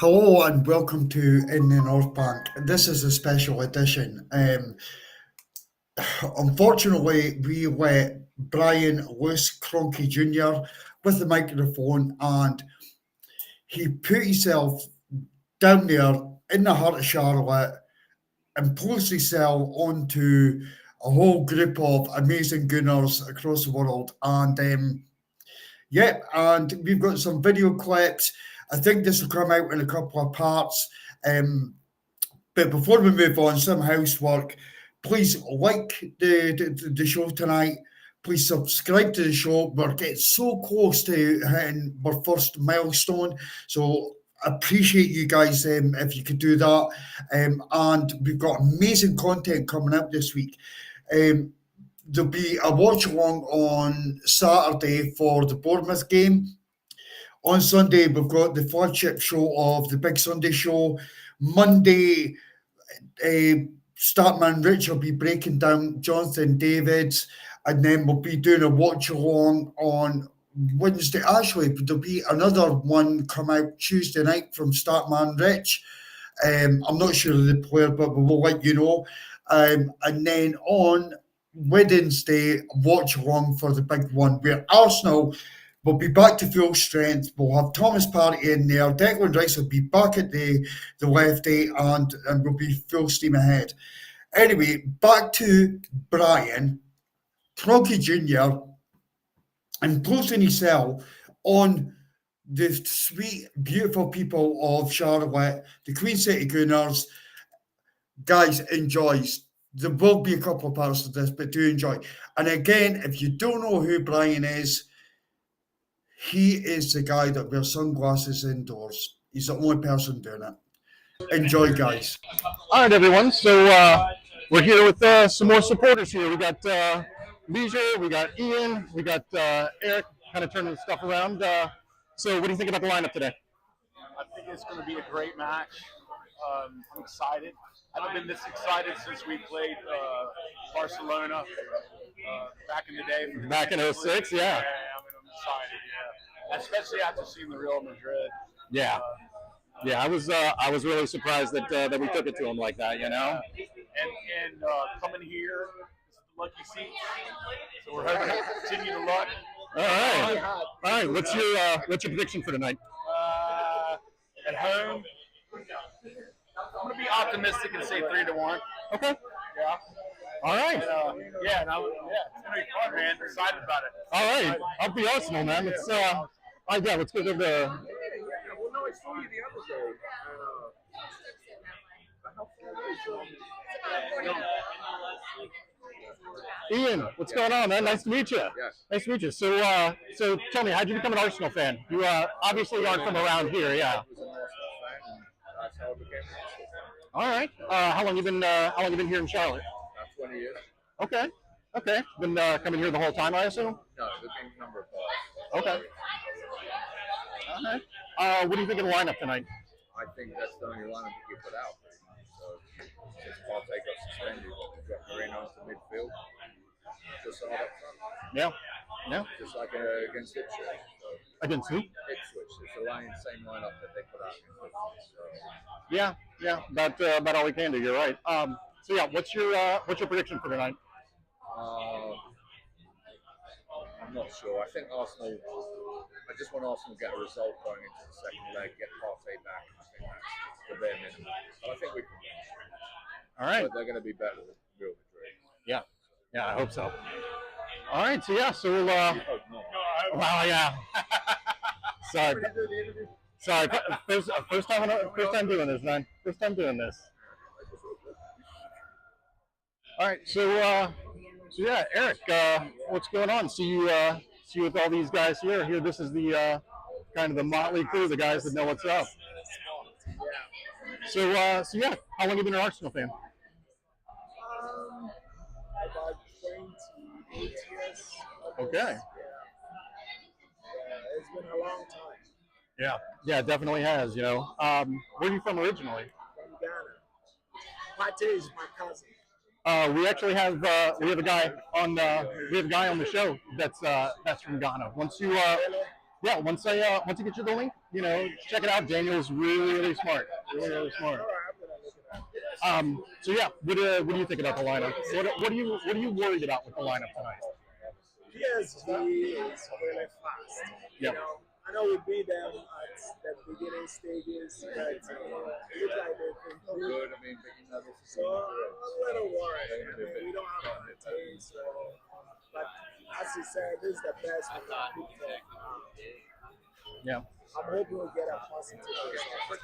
Hello and welcome to In the North Bank. This is a special edition. Unfortunately, we let Brian Lewis Cronky Jr. with the microphone, and he put himself down there in the heart of Charlotte, imposed himself onto a whole group of amazing Gunners across the world. And we've got some video clips. I think this will come out in a couple of parts. But before we move on, some housework. Please like the show tonight. Please subscribe to the show. We're getting so close to hitting our first milestone. So appreciate you guys if you could do that. And we've got amazing content coming up this week. There'll be a watch along on Saturday for the Bournemouth game. On Sunday, we've got the flagship show of the Big Sunday Show. Monday, Startman Rich will be breaking down Jonathan David's, and then we'll be doing a watch along on Wednesday. Actually, there'll be another one come out Tuesday night from Startman Rich. I'm not sure of the player, but we'll let you know. And then on Wednesday, watch along for the big one where Arsenal will be back to full strength. We'll have Thomas Partey in there. Declan Rice will be back at the lefty, and we'll be full steam ahead. Anyway, back to Brian Cronky Jr. and posting himself on the sweet, beautiful people of Charlotte, the Queen City Gunners. Guys, enjoy. There will be a couple of parts of this, but do enjoy. And again, if you don't know who Brian is, he is the guy that wears sunglasses indoors. He's the only person doing it. Enjoy, guys. All right, everyone. So we're here with some more supporters here. We got Leisure, we got Ian, we got Eric kind of turning the stuff around. So what do you think about the lineup today? I think it's going to be a great match. I'm excited. I haven't been this excited since we played Barcelona back in the day. Back in 06, yeah. I'm excited, yeah. Especially after seeing the Real Madrid. Yeah. I was really surprised that we took it to them like that, you know. And coming here, this is the lucky seat. So we're hoping to continue the luck. All right. What's your prediction for tonight? At home, I'm going to be optimistic and say 3-1. Okay. Yeah. All right. It's going to be fun, man. Excited about it. All right. Up the Arsenal, man. Let's let's go to the. Well, no, I saw you the other day. Ian, what's going on, man? Nice to meet you. Yes. Nice to meet you. So tell me, how'd you become an Arsenal fan? You obviously aren't from around here, yeah. I was an Arsenal fan, and that's how I became an Arsenal fan. All right. How long you been here in Charlotte? 20 years. Okay. Been coming here the whole time, I assume. No, there's been a number of times. Okay. All right. What do you think of the lineup tonight? I think that's the only lineup you put out, pretty much. So since Partey got suspended, we've got Moreno to midfield. Just all up front. Yeah. Just like against Ipswich. So Against who? Ipswich. It's the same lineup that they put out against Ipswich. So. Yeah. About all we can do. You're right. So yeah, what's your prediction for tonight? I'm not sure. I think Arsenal. I just want Arsenal to get a result going into the second leg, get Partey back. I think that's the bare minimum. But I think we can win. All right. But they're going to be better than Real Madrid. Yeah, I hope so. All right. So we'll. Hope not. Well, yeah. Sorry. First time doing this, man. First time doing this. All right. So yeah, Eric, what's going on? See you with all these guys here. Here, this is the kind of the motley crew, the guys that know what's up. So yeah, how long have you been an Arsenal fan? About 28 years. Okay. Yeah, it's been a long time. Yeah, it definitely has. You know, where are you from originally? From Ghana. Partey is my cousin. We actually have a guy on the show that's from Ghana. Once you yeah, once I get you the link, check it out. Daniel's really smart, really smart. So yeah, what do you think about the lineup? What are you worried about with the lineup tonight? PSG is really fast. Yep. I know we beat them at the beginning stages, but it looks like they've improved. Good. I mean, but this is So I'm a little worried. We don't have a taste. But as you said, this is the best we can pick from. Yeah. I'm hoping we'll get a positive result.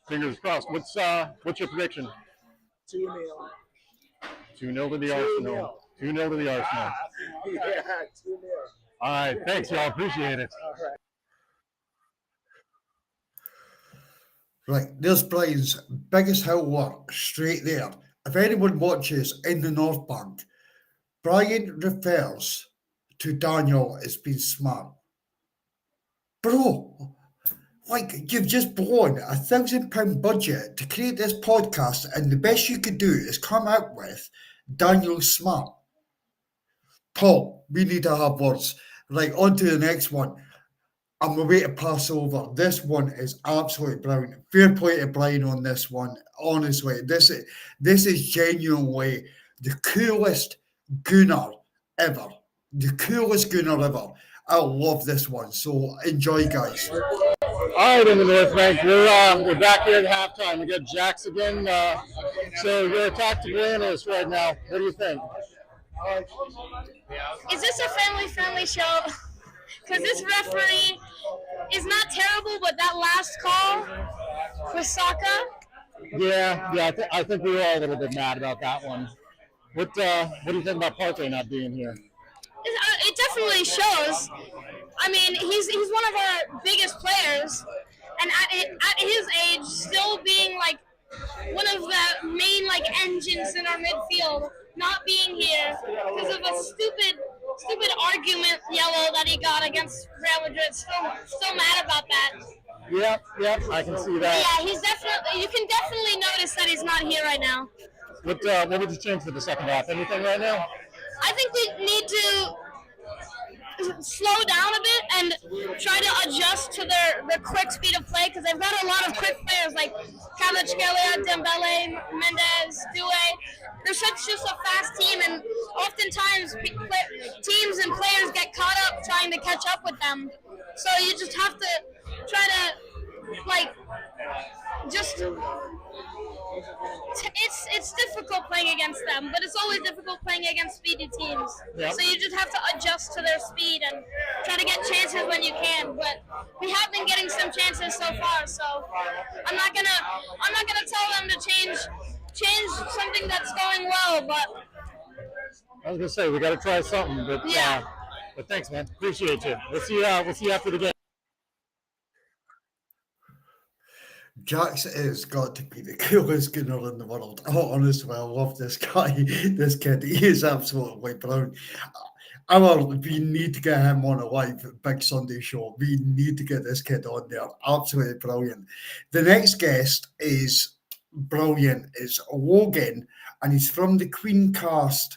Fingers crossed. What's your prediction? 2-0. 2-0 to the Arsenal. 2-0 to the Arsenal. Yeah, 2-0. All right. Thanks, y'all. Appreciate it. All right. Right, there's Brian's biggest hill work straight there. If anyone watches in the North Bank, Brian refers to Daniel as being smart. Bro, like you've just blown £1,000 budget to create this podcast, and the best you could do is come out with Daniel's smart. Paul, we need to have words. Right, on to the next one. I'm away to pass over. This one is absolutely brilliant. Fair play to Brian on this one. Honestly, this is genuinely the coolest Gunnar ever. The coolest Gunnar ever. I love this one. So enjoy, guys. All right, in the North Bank, we're back here at halftime. We got Jax again. So you're a tactical analyst right now. What do you think? Is this a family-friendly show? Because this referee is not terrible, but that last call for Saka. Yeah. I think we were all a little bit mad about that one. What do you think about Partey not being here? It definitely shows. I mean, he's one of our biggest players, and at his age, still being like one of the main like engines in our midfield, not being here because of a stupid argument yellow that he got against Real Madrid. Still mad about that. Yep, I can see that. Yeah, you can definitely notice that he's not here right now. What would you change for the second half? Anything right now? I think we need to slow down a bit and try to adjust to their quick speed of play, because they've got a lot of quick players like Kvaratskhelia, Dembele, Mendes, Doué. They're just a fast team, and oftentimes teams and players get caught up trying to catch up with them. So you just have to try to it's difficult playing against them, but it's always difficult playing against speedy teams. Yep. So you just have to adjust to their speed and try to get chances when you can. But we have been getting some chances so far, so I'm not gonna tell them to change something that's going well. But I was gonna say we got to try something, but yeah. But thanks, man. Appreciate you. We'll see you after the game. Jax has got to be the coolest Gunnar in the world. Oh, honestly, I love this guy, this kid. He is absolutely brilliant. We need to get him on a live Big Sunday show. We need to get this kid on there. Absolutely brilliant. The next guest is brilliant. It's Logan, and he's from the Queencast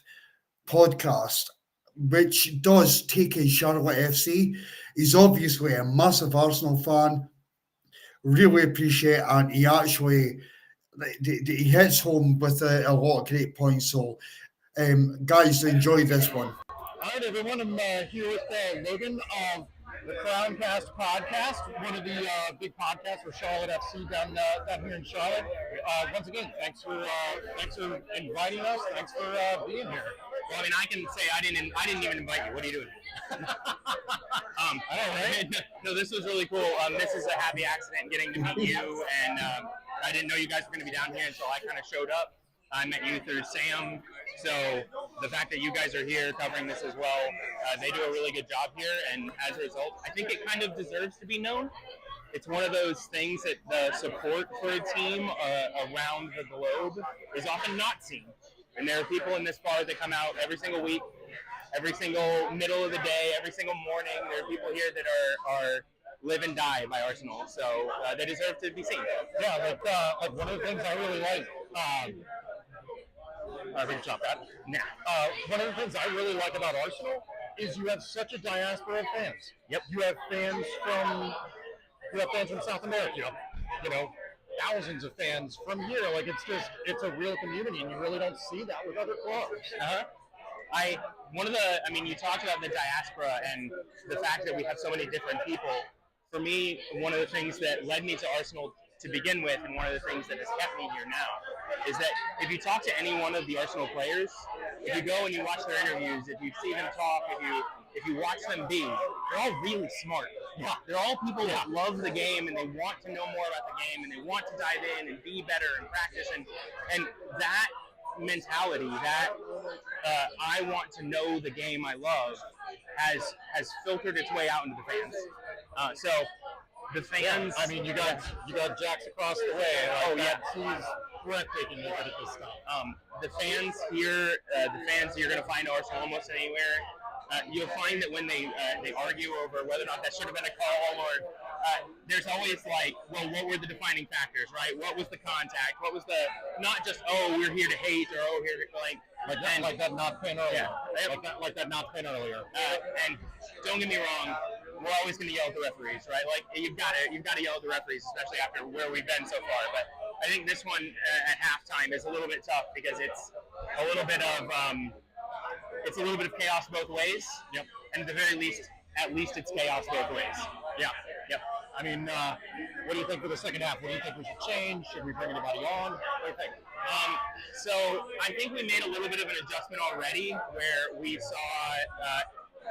podcast, which does take in Charlotte FC. He's obviously a massive Arsenal fan. Really appreciate it, and he actually he hits home with a lot of great points. So, guys, enjoy this one. All right, everyone. I'm here with Logan of the Crowncast podcast, one of the big podcasts for Charlotte FC down here in Charlotte. Once again, thanks for inviting us. Thanks for being here. Well, I mean, I can say I didn't even invite you. What are you doing? No, this was really cool. This is a happy accident getting to meet you, and I didn't know you guys were going to be down here until I kind of showed up. I met you through Sam, so the fact that you guys are here covering this as well, they do a really good job here, and as a result, I think it kind of deserves to be known. It's one of those things that the support for a team around the globe is often not seen. And there are people in this bar that come out every single week, every single middle of the day, every single morning. There are people here that are live and die by Arsenal, so they deserve to be seen. Yeah, like one of the things I really like. I think it's not bad. Nah. One of the things I really like about Arsenal is you have such a diaspora of fans. Yep. You have fans from South America. You know, thousands of fans from here. Like it's a real community, and you really don't see that with other clubs. You talked about the diaspora and the fact that we have so many different people. For me, one of the things that led me to Arsenal to begin with, and one of the things that has kept me here now, is that if you talk to any one of the Arsenal players, if you go and you watch their interviews, if you see them talk, if you watch them be, they're all really smart. Yeah, they're all people that love the game and they want to know more about the game and they want to dive in and be better and practice and that mentality, that I want to know the game I love, has filtered its way out into the fans. So the fans. I mean, you got Jax across the way. He's breathtaking good at this stuff. The fans here, you're going to find Arsenal almost anywhere. You'll find that when they argue over whether or not that should have been a call, or there's always like, well, what were the defining factors, right? What was the contact? What was the, not just, oh, we're here to hate, or oh, here to like that not pin earlier. Yeah. Like that not pin earlier. And don't get me wrong, we're always going to yell at the referees, right? Like you've got to yell at the referees, especially after where we've been so far. But I think this one at halftime is a little bit tough because it's a little bit of chaos both ways. Yep. And at the very least, it's chaos both ways. Yeah. Yep. I mean, what do you think for the second half? What do you think we should change? Should we bring anybody on? What do you think? So I think we made a little bit of an adjustment already, where we saw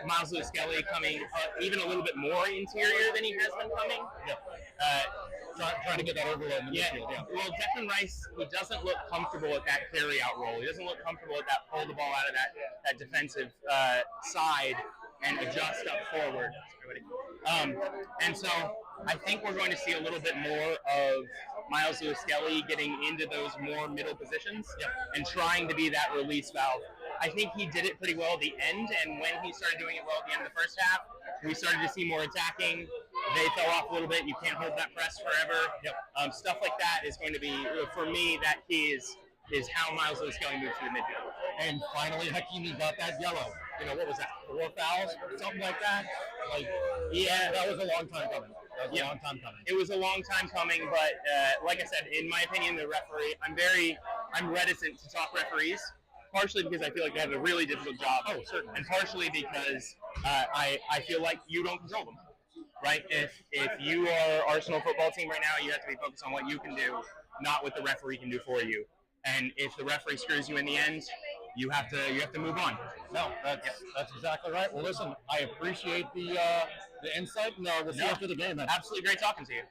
Miles Lewis-Skelly coming even a little bit more interior than he has been coming. Yep. Trying to get that overload in the midfield. Yeah. Well, Declan Rice, he doesn't look comfortable at that carry-out role. He doesn't look comfortable at that pull the ball out of that defensive side and adjust up forward. And so I think we're going to see a little bit more of Miles Lewis-Skelly getting into those more middle positions and trying to be that release valve. I think he did it pretty well at the end, and when he started doing it well at the end of the first half, we started to see more attacking. They fell off a little bit. You can't hold that press forever. Stuff like that is going to be, for me, that key is how Miles Lewis-Skelly moves through the midfield. And finally, Hakimi got that yellow. What was that? 4 fouls? Something like that? That was a long time coming. It was a long time coming, but like I said, in my opinion, the referee, I'm reticent to talk referees, partially because I feel like they have a really difficult job. Oh, certainly. And partially because I feel like you don't control them, right? If you are Arsenal football team right now, you have to be focused on what you can do, not what the referee can do for you. And if the referee screws you in the end, you have to move on. No, that's exactly right. Well, listen, I appreciate the insight, and we'll see you after the game. Man. Absolutely great talking to you.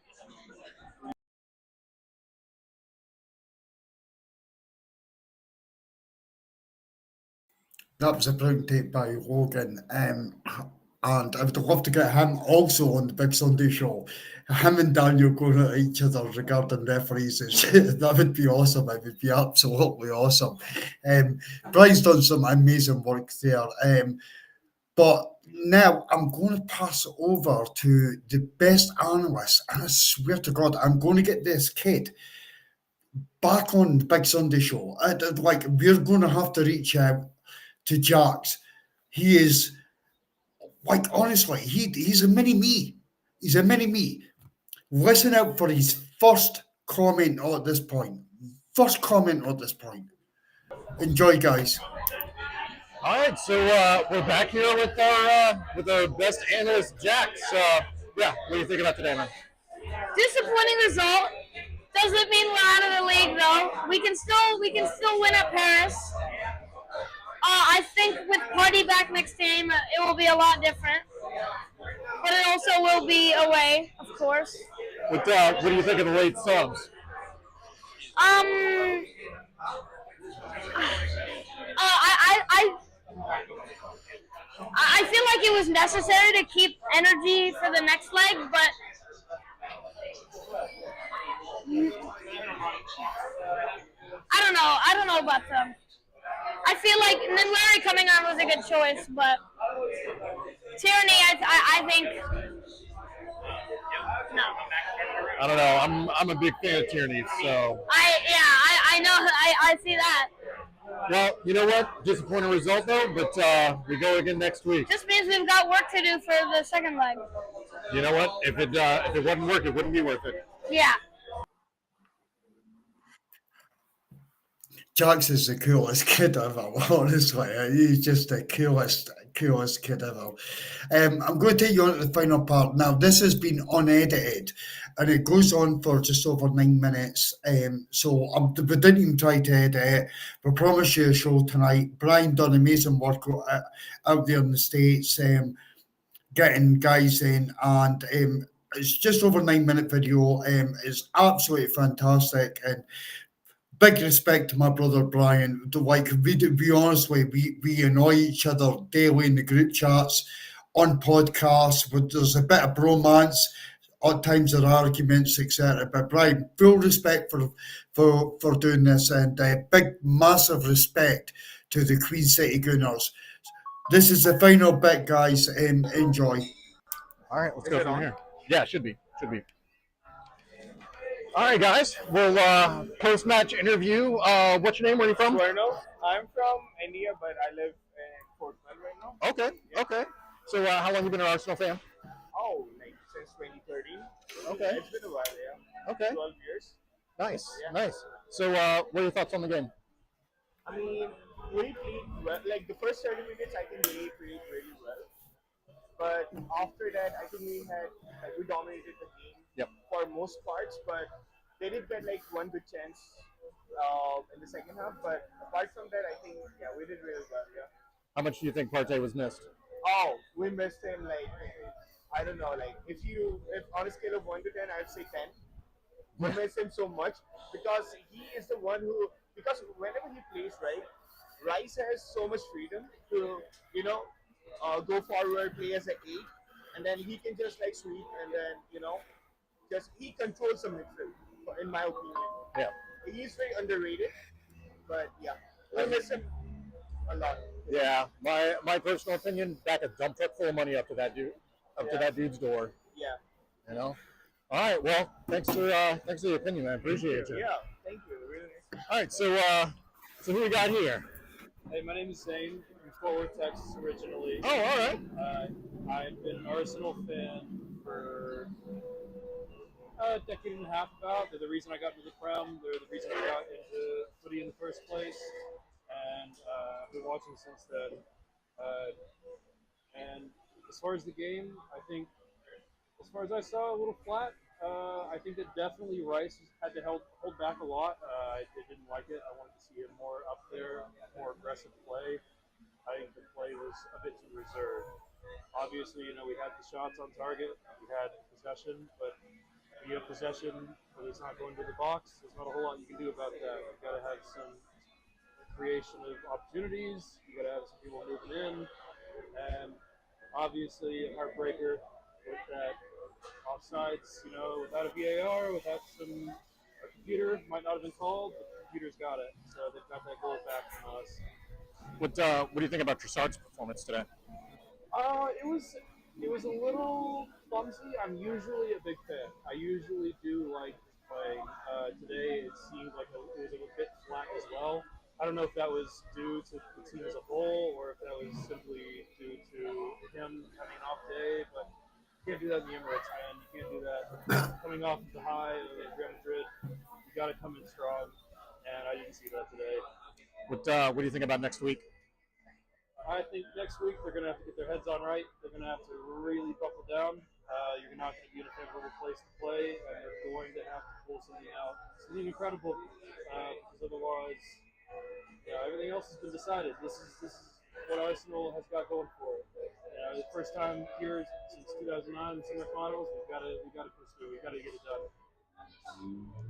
That was a brilliant take by Logan. And I would love to get him also on the Big Sunday show. Him and Daniel going at each other regarding referees. That would be awesome. It would be absolutely awesome. Brian's done some amazing work there. But now I'm going to pass over to the best analyst. And I swear to God, I'm going to get this kid back on the Big Sunday show. We're going to have to reach out to Jax. He is, honestly, he's a mini me. He's a mini me. Listen out for his first comment at this point. Enjoy, guys. All right, so we're back here with our best analyst, Jax. What do you think about today, man? Disappointing result. Doesn't mean we're out of the league, though. We can still win at Paris. I think with Party back next game, it will be a lot different. But it also will be away, of course. What do you think of the late subs? I feel like it was necessary to keep energy for the next leg, but I don't know about them. I feel like Larry coming on was a good choice, but Tierney, I think no. I don't know. I'm a big fan of Tierney, so I know. I see that. Well, you know what? Disappointing result though, but we go again next week. Just means we've got work to do for the second leg. You know what? If it wasn't worth it, wouldn't be worth it. Yeah. Jax is the coolest kid ever, honestly. He's just the coolest kid ever. I'm going to take you on to the final part. Now, this has been unedited and it goes on for just over 9 minutes. So we didn't even try to edit it. We promise you a show tonight. Brian done amazing work out there in the States, getting guys in, and it's just over 9 minute video. It's absolutely fantastic, and big respect to my brother Brian. Like we honestly we annoy each other daily in the group chats, on podcasts. But there's a bit of bromance. At times there are arguments, etc. But Brian, full respect for doing this, and big massive respect to the Queen City Gooners. This is the final bit, guys. Enjoy. All right, let's go from here. Yeah, should be. All right, guys. We'll post-match interview. What's your name? Where are you from? Bueno, I'm from India, but I live in Portland right now. Okay. So how long have you been an Arsenal fan? Oh, like since 2013. Okay. It's been a while, yeah. Okay. 12 years. Nice. So what are your thoughts on the game? I mean, we played well. Like the first 30 minutes, I think we played really well. But after that, I think we dominated the game for most parts. But they did get like one good chance in the second half. But apart from that, I think we did really well. Yeah. How much do you think Partey was missed? Oh, we missed him like I don't know. Like if on a scale of 1 to 10, I'd say 10. We miss him so much because he is the one who, because whenever he plays, right, Rice has so much freedom to go forward, play as an 8, and then he can just like sweep and then just he controls the midfield. In my opinion, he's very underrated, but we miss him a lot. Yeah, my personal opinion, back a dump truck full of money up to that dude's door. Yeah. You know. All right. Well, thanks for the opinion, man. Appreciate you. Yeah. Thank you. Really nice. All right. So who we got here? Hey, my name is Zane. I'm Fort Worth, Texas originally. Oh, all right. I've been an Arsenal fan for a decade and a half about. They're the reason I got into the Prem. They're the reason I got into footy in the first place. And I've been watching since then. And as far as the game, I think, as far as I saw, a little flat. I think that definitely Rice had to hold back a lot. I didn't like it. I wanted to see him more up there, more aggressive play. I think the play was a bit too reserved. Obviously, we had the shots on target. We had possession, but when you have possession, but it's not going to the box, there's not a whole lot you can do about that. You've got to have some creation of opportunities. You've got to have some people moving in. And obviously, a heartbreaker with that offsides, without a VAR, without a computer, might not have been called, but the computer's got it. So they've got that goal back from us. What do you think about Trossard's performance today? It was a little clumsy. I'm usually a big fan. I usually do like his playing. Today it seemed like it was a bit flat as well. I don't know if that was due to the team as a whole or if that was simply due to him having an off day, but you can't do that in the Emirates, man. You can't do that. Coming off the high of Real Madrid, you got to come in strong, and I didn't see that today. What do you think about next week? I think next week they're going to have to get their heads on right. They're going to have to really buckle down. You're not going to be in a favorable place to play, and they're going to have to pull something out. Something incredible, because otherwise, everything else has been decided. This is what Arsenal has got going for it. The first time here since 2009 in semifinals, we've got to pursue. We've got to get it done.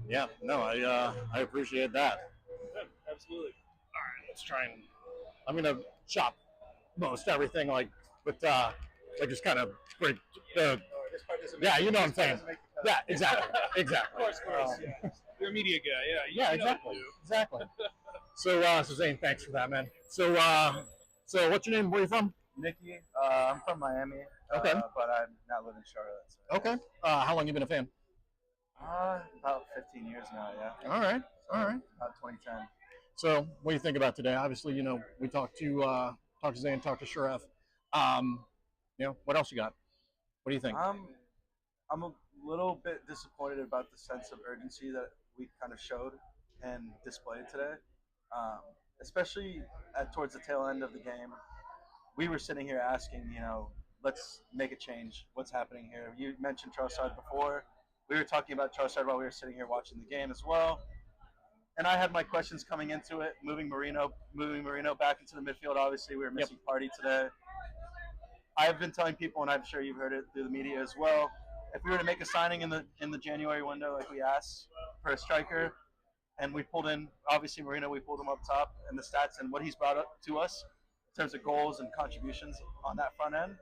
Yeah, no, I appreciate that. Yeah, absolutely. All right, let's try and. I'm gonna chop most everything, but just kind of break the. Yeah, you know what I'm saying. Yeah, exactly. Of course. Yeah. You're a media guy. Yeah, exactly. So Zane, thanks for that, man. So what's your name? Where are you from? Nikki. I'm from Miami. Okay. But I now live in Charlotte. So. Okay. How long you been a fan? About 15 years now. Yeah. All right. About 2010. So, what do you think about today? Obviously, we talked to Zane, talked to Sheriff. What else you got? What do you think? I'm a little bit disappointed about the sense of urgency that we kind of showed and displayed today, especially towards the tail end of the game. We were sitting here asking, let's make a change. What's happening here? You mentioned Trossard before. We were talking about Trossard while we were sitting here watching the game as well. And I had my questions coming into it, moving Marino back into the midfield. Obviously, we were missing Party today. I've been telling people, and I'm sure you've heard it through the media as well, if we were to make a signing in the January window, like we asked for a striker, and we pulled in, obviously, Marino, we pulled him up top, and the stats and what he's brought up to us in terms of goals and contributions on that front end,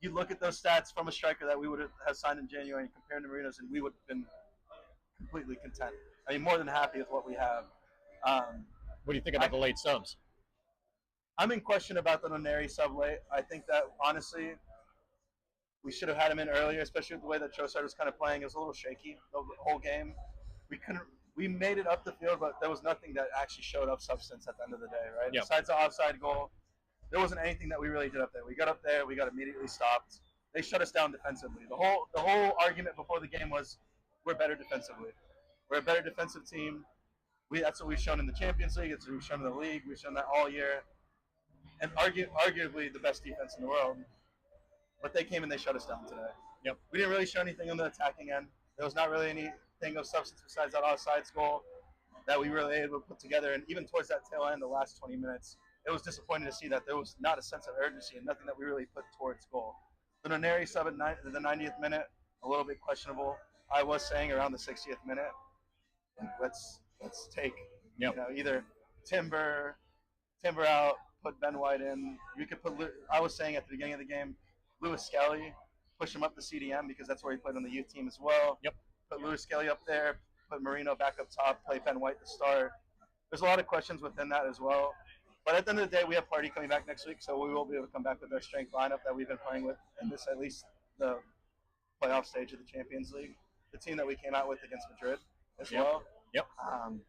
you look at those stats from a striker that we would have signed in January and compared to Marino's, and we would have been completely content. I mean, more than happy with what we have. What do you think about the late subs? I'm in question about the Noneri sub late. I think that, honestly, we should have had him in earlier, especially with the way that Trossard was kind of playing. It was a little shaky the whole game. We made it up the field, but there was nothing that actually showed up substance at the end of the day, right? Yep. Besides the offside goal, there wasn't anything that we really did up there. We got up there, we got immediately stopped. They shut us down defensively. The whole argument before the game was we're better defensively. We're a better defensive team. That's what we've shown in the Champions League. It's what we've shown in the league. We've shown that all year. And arguably the best defense in the world. But they came and they shut us down today. Yep. We didn't really show anything on the attacking end. There was not really anything of substance besides that offside goal that we really able to put together. And even towards that tail end, the last 20 minutes, it was disappointing to see that there was not a sense of urgency and nothing that we really put towards goal. The Noneri sub at the 90th minute, a little bit questionable. I was saying around the 60th minute, let's take either Timber out, put Ben White in. We could put. I was saying at the beginning of the game, Lewis Skelly, push him up the CDM because that's where he played on the youth team as well. Yep. Put Lewis Skelly up there. Put Marino back up top. Play Ben White to start. There's a lot of questions within that as well. But at the end of the day, we have Party coming back next week, so we will be able to come back with our strength lineup that we've been playing with in this, at least the playoff stage of the Champions League. The team that we came out with against Madrid as well. Yep. And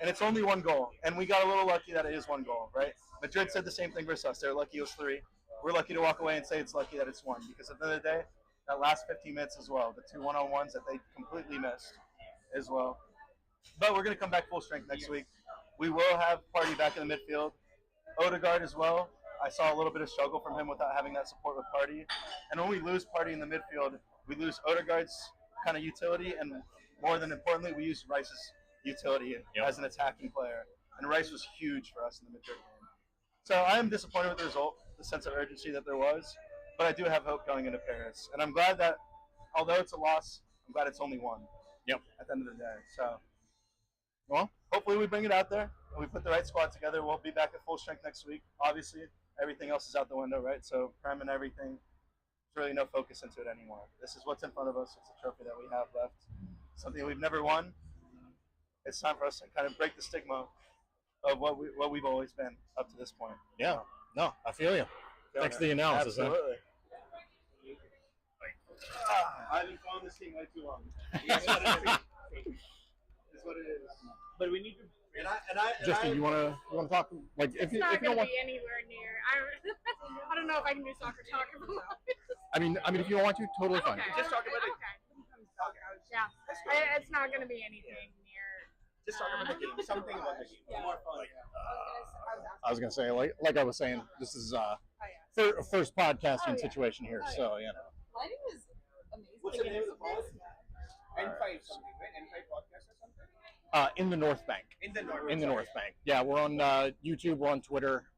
it's only one goal. And we got a little lucky that it is one goal, right? Madrid said the same thing versus us. They're lucky it was 3. We're lucky to walk away and say it's lucky that it's 1. Because at the end of the day, that last 15 minutes as well, the 2 one-on-ones that they completely missed as well. But we're going to come back full strength next week. We will have Party back in the midfield. Odegaard as well. I saw a little bit of struggle from him without having that support with Party. And when we lose Party in the midfield, we lose Odegaard's kind of utility, and more than importantly, we use Rice's utility as an attacking player. And Rice was huge for us in the Madrid game. So I am disappointed with the result, the sense of urgency that there was, but I do have hope going into Paris. And I'm glad that, although it's a loss, I'm glad it's only 1 at the end of the day. So, well, hopefully we bring it out there and we put the right squad together. We'll be back at full strength next week. Obviously, everything else is out the window, right? So Prem and everything, there's really no focus into it anymore. This is what's in front of us. It's a trophy that we have left, something we've never won. It's time for us to kind of break the stigma of what we've always been up to this point. Yeah, no, I feel you. Thanks for the analysis. Absolutely. I haven't found this thing way too long. It's what it is. But we need to. Justin, you want to talk? Like, if you don't want, be anywhere near. I don't know if I can do soccer talk. I mean, if you don't want to, totally fine. Okay. Just talk about it. Yeah, it's not going to be anything near. Just talk about the game. Something about the game. More fun. I was gonna say, like I was saying, this is first podcasting situation here, so you know. Lighting is amazing. What's the name of the podcast? N5 something, right? N5 podcast or something? In the North Bank. In the North. In the North Bank. Yeah, we're on YouTube, we're on Twitter.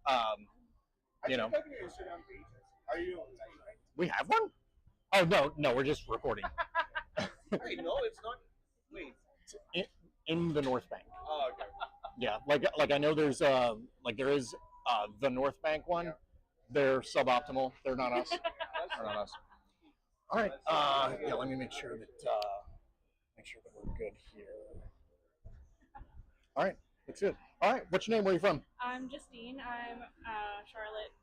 You know. Your Instagram page. Are you on live, right? We have one? Oh no, we're just recording. Wait, no, it's not. Wait. In the North Bank. Oh, okay. Yeah, like I know there is the North Bank one. They're suboptimal. They're not us. They're not us. All right. Yeah. Let me make sure that we're good here. All right. Looks good. All right. What's your name? Where are you from? I'm Justine. I'm Charlotte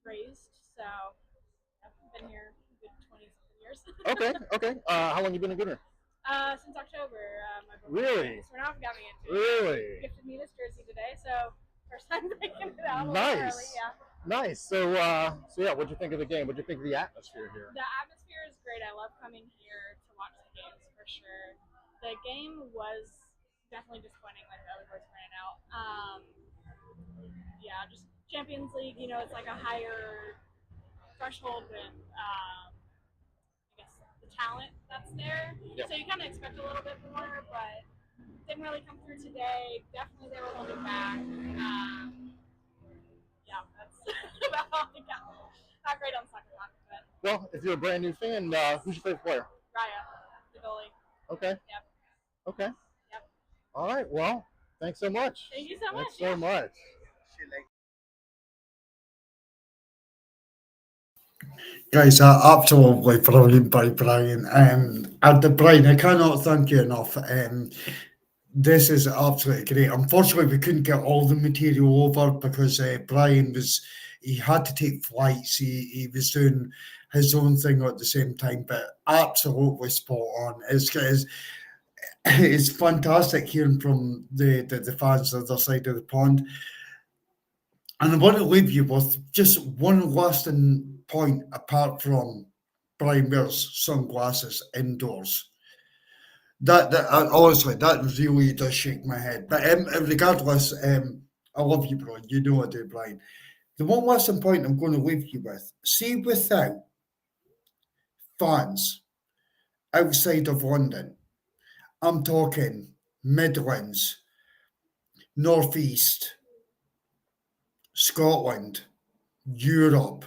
raised, so I've been here a good 20-something years. Okay. How long you been a Gooner? Since October, my Really? Smirnoff got me into it. Really? He gifted me this jersey today, so first time breaking it out a little Nice. early, yeah. Nice. So yeah, what'd you think of the game? What'd you think of the atmosphere here? The atmosphere is great. I love coming here to watch the games for sure. The game was definitely disappointing, like the other boys pointed out. Yeah, just Champions League, you know, it's like a higher threshold with, I guess, the talent that's there. Yep. So you kind of expect a little bit more, but didn't really come through today. Definitely they were holding back. Yeah, that's about all I got. Not great on soccer talk, but Well, if you're a brand new fan, who's your favorite player? Raya, the goalie. Okay. Yep. Okay. Yep. All right. Well, thanks so much. Thank you so much. Thanks so much. Guys, absolutely brilliant by Brian. And Brian, I cannot thank you enough. This is absolutely great. Unfortunately, we couldn't get all the material over because Brian he had to take flights. He was doing his own thing at the same time, but absolutely spot on. It's fantastic hearing from the fans on the other side of the pond. And I want to leave you with just one lasting point apart from Brian wears sunglasses indoors. That honestly, that really does shake my head. But regardless, I love you, bro. You know I do, Brian. The one lasting point I'm going to leave you with: see, without fans outside of London, I'm talking Midlands, Northeast, Scotland, Europe,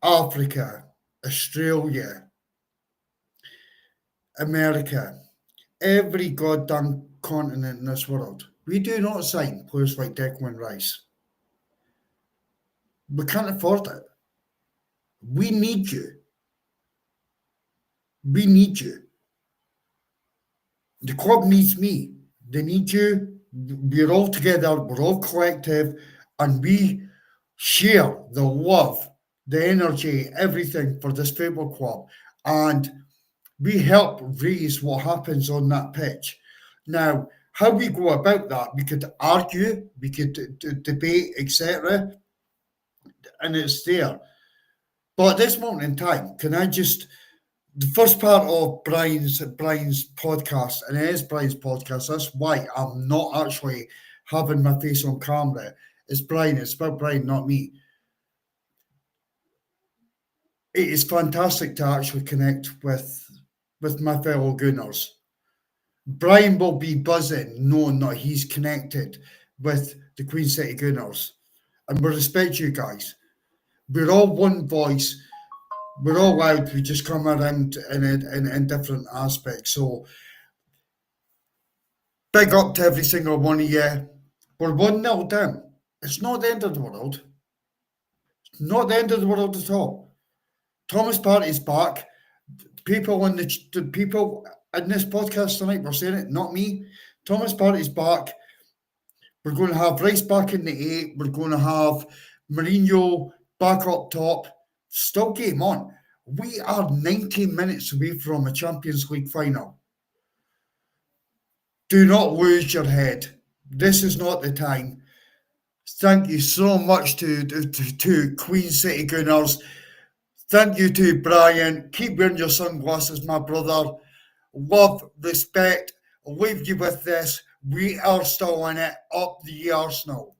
Africa, Australia, America, every goddamn continent in this world. We do not sign players like Declan Rice. We can't afford it. We need you. We need you. The club needs me. They need you. We're all together. We're all collective. And we share the love, the energy, everything for this football club. And we help raise what happens on that pitch. Now, how we go about that, we could argue, we could debate, etc. And it's there. But at this moment in time, can I just, the first part of Brian's podcast, and it is Brian's podcast, that's why I'm not actually having my face on camera. It's Brian, it's about Brian, not me. It is fantastic to actually connect with my fellow Gooners. Brian will be buzzing knowing that he's connected with the Queen City Gooners. And we respect you guys. We're all one voice. We're all loud. We just come around in different aspects. So big up to every single one of you. We're 1-0 down. It's not the end of the world. It's not the end of the world at all. Thomas Partey's back. People in this podcast tonight were saying it, not me. Thomas Partey's back. We're going to have Rice back in the 8. We're going to have Mourinho back up top. Still game on. We are 90 minutes away from a Champions League final. Do not lose your head. This is not the time. Thank you so much to Queen City Gooners. Thank you to Brian. Keep wearing your sunglasses, my brother. Love, respect. I'll leave you with this. We are still in it. Up the Arsenal.